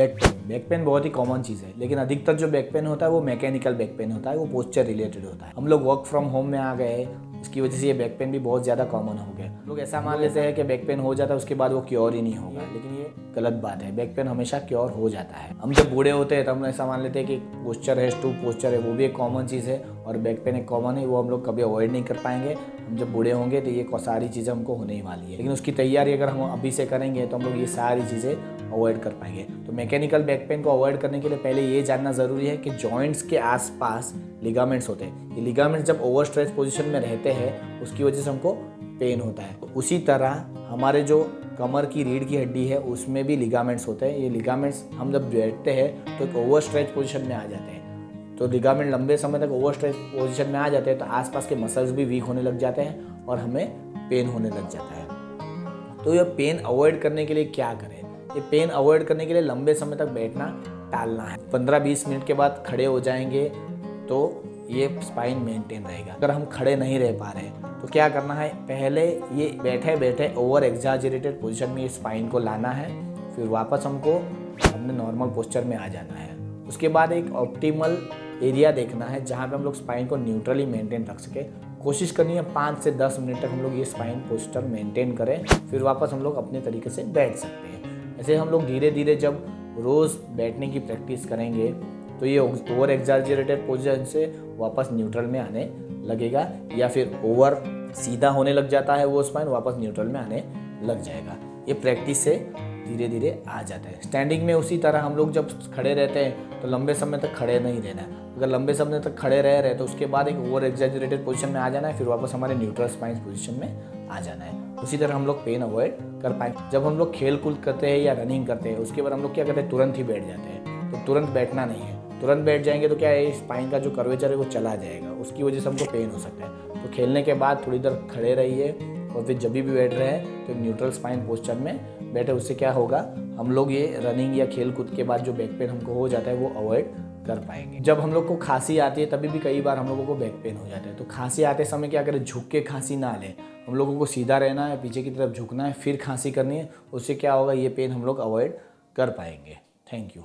Back pain बहुत ही common चीज़ है, लेकिन अधिकतर जो बैक पेन होता है वो मैकेनिकल बैक पेन होता है, वो पोस्चर रिलेटेड होता है। हम लोग वर्क फ्रॉम होम में आ गए, उसकी वजह से ये बैक पेन भी बहुत ज़्यादा कॉमन हो गया। लोग ऐसा मान लेते हैं कि बैक पेन हो जाता है उसके बाद वो क्योर ही नहीं होगा, लेकिन ये गलत बात है। बैक पेन हमेशा क्योर हो जाता है। हम जब बूढ़े होते हैं तब हम ऐसा मान लेते हैं कि पोस्चर है, स्टू पोस्चर है, वो भी एक कॉमन चीज़ है, और बैक पेन एक कॉमन है, वो हम लोग कभी अवॉइड नहीं कर पाएंगे। हम जब बूढ़े होंगे तो ये सारी चीज़ें हमको होने ही वाली है, लेकिन उसकी तैयारी अगर हम अभी से करेंगे तो हम लोग ये सारी चीज़ें अवॉइड कर पाएंगे। तो मैकेनिकल बैक पेन को अवॉइड करने के लिए पहले ये जानना ज़रूरी है कि जॉइंट्स के आसपास लिगामेंट्स होते हैं। ये लिगामेंट्स जब ओवर स्ट्रेच पोजीशन में रहते हैं उसकी वजह से हमको पेन होता है। तो उसी तरह हमारे जो कमर की रीढ़ की हड्डी है उसमें भी लिगामेंट्स होते हैं। ये लिगामेंट्स हम जब बैठते हैं तो एक ओवर स्ट्रेच पोजीशन में आ जाते हैं। तो लिगामेंट लंबे समय तक ओवर स्ट्रेच पोजीशन में आ जाते हैं तो आसपास के मसल्स भी वीक होने लग जाते हैं और हमें पेन होने लग जाता है। तो ये पेन अवॉइड करने के लिए क्या करें? ये पेन अवॉइड करने के लिए लंबे समय तक बैठना टालना है। 15-20 मिनट के बाद खड़े हो जाएंगे तो ये स्पाइन मेंटेन रहेगा। अगर हम खड़े नहीं रह पा रहे तो क्या करना है? पहले ये बैठे बैठे ओवर एग्जैजरेटेड पोजीशन में ये स्पाइन को लाना है, फिर वापस हमको अपने नॉर्मल पोस्चर में आ जाना है। उसके बाद एक ऑप्टिमल एरिया देखना है जहाँ पे हम लोग स्पाइन को न्यूट्रली मेंटेन रख सके। कोशिश करनी है 5 से 10 मिनट तक हम लोग ये स्पाइन पोस्चर मेंटेन करें, फिर वापस हम लोग अपने तरीके से बैठ सकते हैं। ऐसे हम लोग धीरे धीरे जब रोज़ बैठने की प्रैक्टिस करेंगे तो ये ओवर एग्जैजरेटेड पोजीशन से वापस न्यूट्रल में आने लगेगा, या फिर ओवर सीधा होने लग जाता है वो स्पाइन, वापस न्यूट्रल में आने लग जाएगा। ये प्रैक्टिस से धीरे धीरे आ जाता है। स्टैंडिंग में उसी तरह हम लोग जब खड़े रहते हैं तो लंबे समय तक खड़े नहीं रहना है। अगर लंबे समय तक खड़े रह रहे तो उसके बाद एक ओवर एग्जैजरेटेड पोजीशन में आ जाना है, फिर वापस हमारे न्यूट्रल स्पाइन पोजीशन में आ जाना है। उसी तरह हम लोग पेन अवॉइड कर पाएंगे। जब हम लोग खेल कूद करते हैं या रनिंग करते हैं उसके बाद हम लोग क्या करते हैं? तुरंत ही बैठ जाते हैं। तो तुरंत बैठना नहीं है। तुरंत बैठ जाएंगे तो क्या है, स्पाइन का जो कर्वेचर है वो चला जाएगा, उसकी वजह से हमको पेन हो सकता है। तो खेलने के बाद थोड़ी देर खड़े रहिए और फिर जब भी बैठ रहे हैं तो न्यूट्रल स्पाइन पोस्चर में बैठे। उससे क्या होगा, हम लोग ये रनिंग या खेल कूद के बाद जो बैक पेन हमको हो जाता है वो अवॉइड कर पाएंगे। जब हम लोग को खांसी आती है तभी भी कई बार हम लोगों को बैक पेन हो जाता है। तो खांसी आते समय क्या करें? झुक के खांसी ना लें। हम लोगों को सीधा रहना है, पीछे की तरफ झुकना है, फिर खांसी करनी है। उससे क्या होगा, ये पेन हम लोग अवॉइड कर पाएंगे। Thank you.